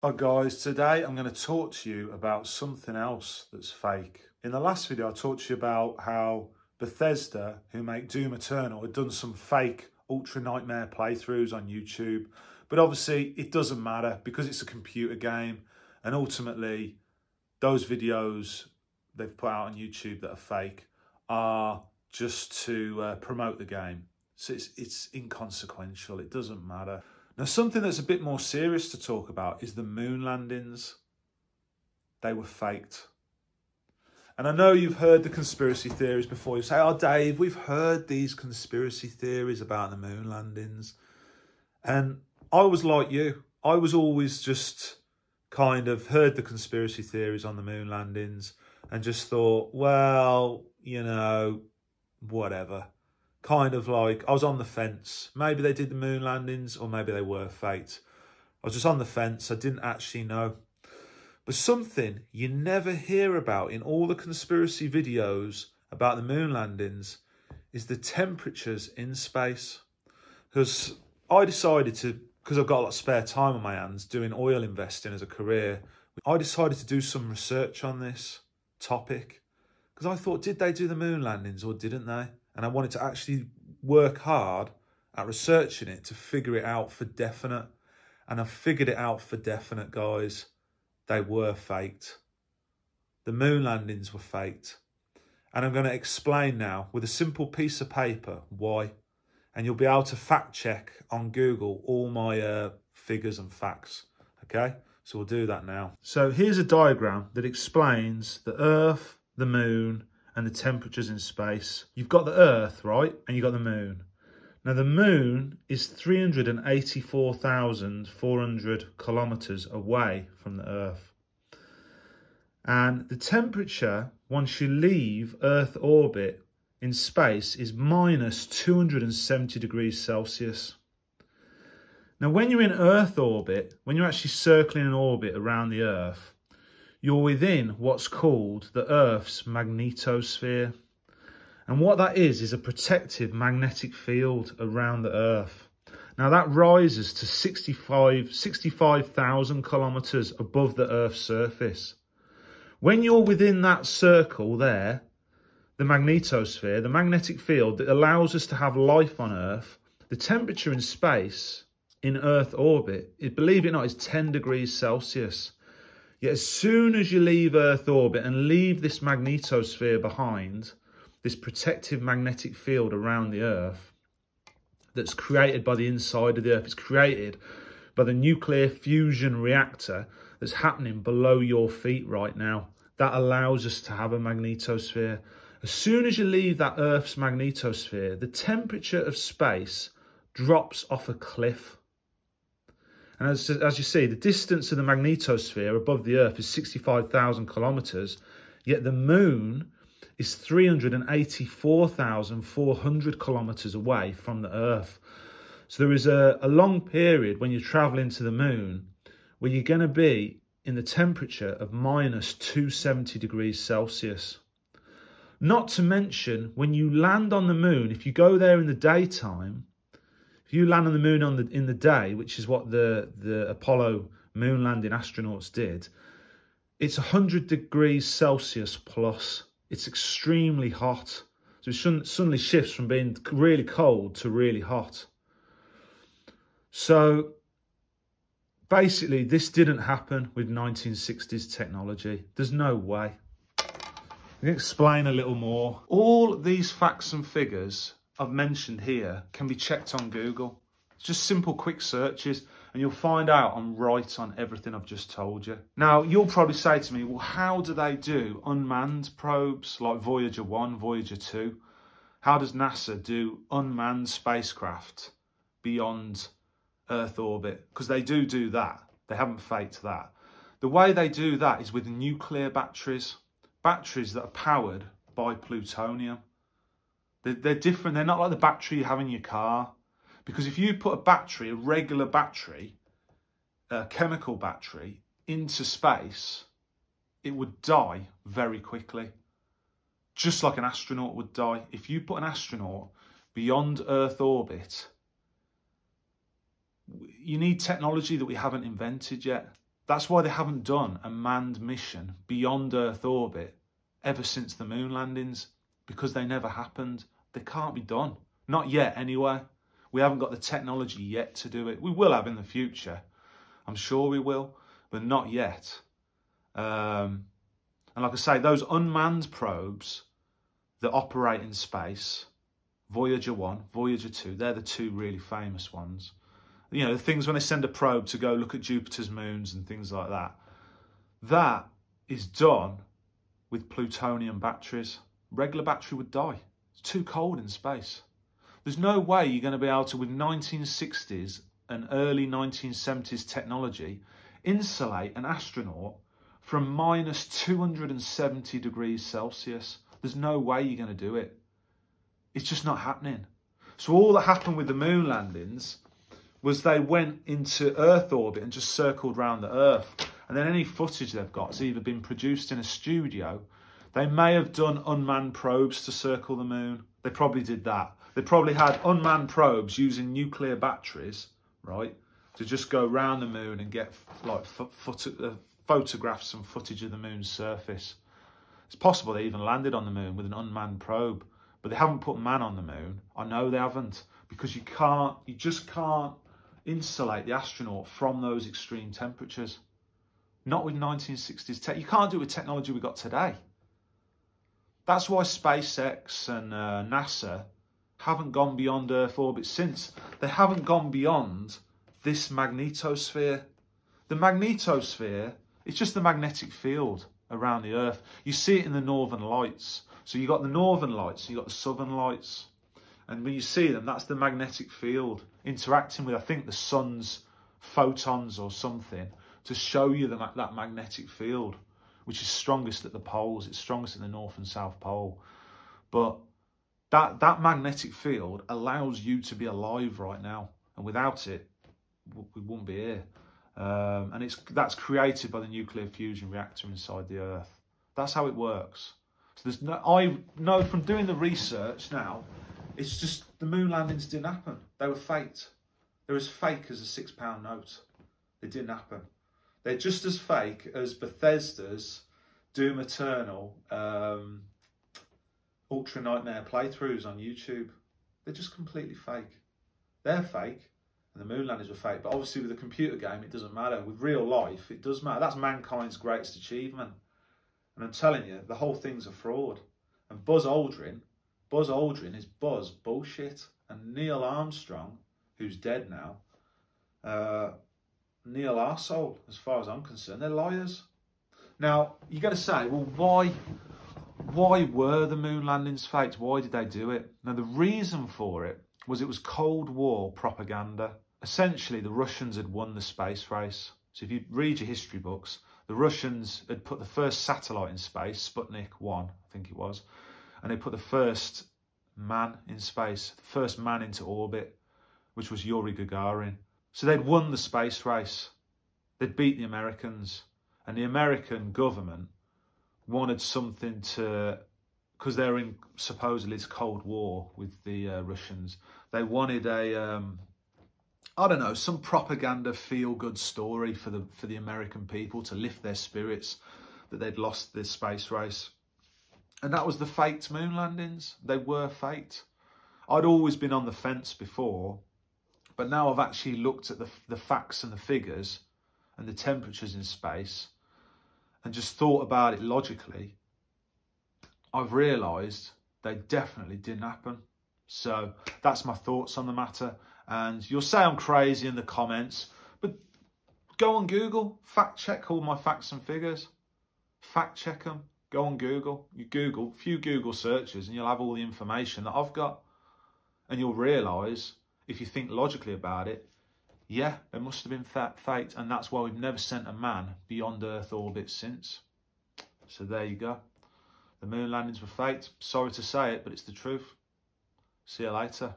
Hi guys, today I'm going to talk to you about something else that's fake. In the last video I talked to you about how Bethesda, who make Doom Eternal, had done some fake Ultra Nightmare playthroughs on YouTube. But obviously it doesn't matter because it's a computer game, and ultimately those videos they've put out on YouTube that are fake are just to promote the game. So it's inconsequential, it doesn't matter. Now, something that's a bit more serious to talk about is the moon landings. They were faked. And I know you've heard the conspiracy theories before. You say, oh, Dave, we've heard these conspiracy theories about the moon landings. And I was like you. I was always just kind of heard the conspiracy theories on the moon landings and just thought, well, you know, whatever. Kind of like, I was on the fence. Maybe they did the moon landings or maybe they were faked. I was just on the fence. I didn't actually know. But something you never hear about in all the conspiracy videos about the moon landings is the temperatures in space. Because I decided to, because I've got a lot of spare time on my hands doing oil investing as a career, I decided to do some research on this topic. Because I thought, did they do the moon landings or didn't they? And I wanted to actually work hard at researching it to figure it out for definite. And I figured it out for definite, guys. They were faked. The moon landings were faked. And I'm going to explain now with a simple piece of paper why. And you'll be able to fact check on Google all my figures and facts. Okay? So we'll do that now. So here's a diagram that explains the Earth, the moon, and the temperatures in space. You've got the Earth, right? And you've got the moon. Now, the moon is 384,400 kilometers away from the Earth. And the temperature, once you leave Earth orbit in space, is minus 270 degrees Celsius. Now, when you're in Earth orbit, when you're actually circling an orbit around the Earth, you're within what's called the Earth's magnetosphere. And what that is a protective magnetic field around the Earth. Now that rises to 65,000 kilometers above the Earth's surface. When you're within that circle there, the magnetosphere, the magnetic field that allows us to have life on Earth, the temperature in space, in Earth orbit, believe it or not, is 10 degrees Celsius. Yet as soon as you leave Earth orbit and leave this magnetosphere behind, this protective magnetic field around the Earth that's created by the inside of the Earth, it's created by the nuclear fusion reactor that's happening below your feet right now. That allows us to have a magnetosphere. As soon as you leave that Earth's magnetosphere, the temperature of space drops off a cliff. And as you see, the distance of the magnetosphere above the Earth is 65,000 kilometers, yet the moon is 384,400 kilometers away from the Earth. So there is a long period when you're traveling to the moon where you're going to be in the temperature of minus 270 degrees Celsius. Not to mention, when you land on the moon, if you go there in the daytime, if you land on the moon in the day, which is what the Apollo moon landing astronauts did, it's 100 degrees Celsius plus. It's extremely hot. So it suddenly shifts from being really cold to really hot. So basically, this didn't happen with 1960s technology. There's no way. Let me explain a little more. All these facts and figures I've mentioned here can be checked on Google. It's just simple, quick searches, and you'll find out I'm right on everything I've just told you. Now, you'll probably say to me, well, how do they do unmanned probes like Voyager 1, Voyager 2? How does NASA do unmanned spacecraft beyond Earth orbit? Because they do that. They haven't faked that. The way they do that is with nuclear batteries. Batteries that are powered by plutonium. They're different. They're not like the battery you have in your car. Because if you put a battery, a regular battery, a chemical battery, into space, it would die very quickly. Just like an astronaut would die. If you put an astronaut beyond Earth orbit, you need technology that we haven't invented yet. That's why they haven't done a manned mission beyond Earth orbit ever since the moon landings, because they never happened. They can't be done. Not yet, anyway. We haven't got the technology yet to do it. We will have in the future. I'm sure we will, but not yet. And like I say, those unmanned probes that operate in space, Voyager 1, Voyager 2, they're the two really famous ones. You know, the things when they send a probe to go look at Jupiter's moons and things like that. That is done with plutonium batteries. Regular battery would die. It's too cold in space. There's no way you're going to be able to, with 1960s and early 1970s technology, insulate an astronaut from minus 270 degrees Celsius. There's no way you're going to do it. It's just not happening. So all that happened with the moon landings was they went into Earth orbit and just circled around the Earth. And then any footage they've got has either been produced in a studio. They may have done unmanned probes to circle the moon. They probably did that. They probably had unmanned probes using nuclear batteries, right, to just go around the moon and get like photographs and footage of the moon's surface. It's possible they even landed on the moon with an unmanned probe, but they haven't put man on the moon. I know they haven't, because you just can't insulate the astronaut from those extreme temperatures. Not with 1960s tech. You can't do it with technology we've got today. That's why SpaceX and NASA haven't gone beyond Earth orbit since. They haven't gone beyond this magnetosphere. The magnetosphere, it's just the magnetic field around the Earth. You see it in the northern lights. So you've got the northern lights, and you've got the southern lights. And when you see them, that's the magnetic field interacting with, I think, the sun's photons or something to show you that magnetic field, which is strongest at the poles. It's strongest at the North and South Pole. But that magnetic field allows you to be alive right now. And without it, we wouldn't be here. And that's created by the nuclear fusion reactor inside the Earth. That's how it works. So I know from doing the research now, it's just the moon landings didn't happen. They were faked. They're as fake as a £6 note. They didn't happen. They're just as fake as Bethesda's Doom Eternal Ultra Nightmare playthroughs on YouTube. They're just completely fake. They're fake, and the moon landings were fake. But obviously with a computer game, it doesn't matter. With real life, it does matter. That's mankind's greatest achievement. And I'm telling you, the whole thing's a fraud. And Buzz Aldrin is Buzz bullshit. And Neil Armstrong, who's dead now, Neil arsehole, as far as I'm concerned, they're liars. Now, you got to say, well, why were the moon landings faked? Why did they do it? Now, the reason for it was Cold War propaganda. Essentially, the Russians had won the space race. So if you read your history books, the Russians had put the first satellite in space, Sputnik 1, I think it was, and they put the first man in space, the first man into orbit, which was Yuri Gagarin. So they'd won the space race. They'd beat the Americans. And the American government wanted something to, because they're in supposedly this Cold War with the Russians, they wanted a, I don't know, some propaganda feel-good story for the American people to lift their spirits that they'd lost this space race. And that was the faked moon landings. They were faked. I'd always been on the fence before, but now I've actually looked at the facts and the figures and the temperatures in space and just thought about it logically. I've realised they definitely didn't happen. So that's my thoughts on the matter. And you'll say I'm crazy in the comments, but go on Google, fact check all my facts and figures. Fact check them. Go on Google. You Google, a few Google searches, and you'll have all the information that I've got. And you'll realise, if you think logically about it, yeah, they must have been faked. And that's why we've never sent a man beyond Earth orbit since. So there you go. The moon landings were faked. Sorry to say it, but it's the truth. See you later.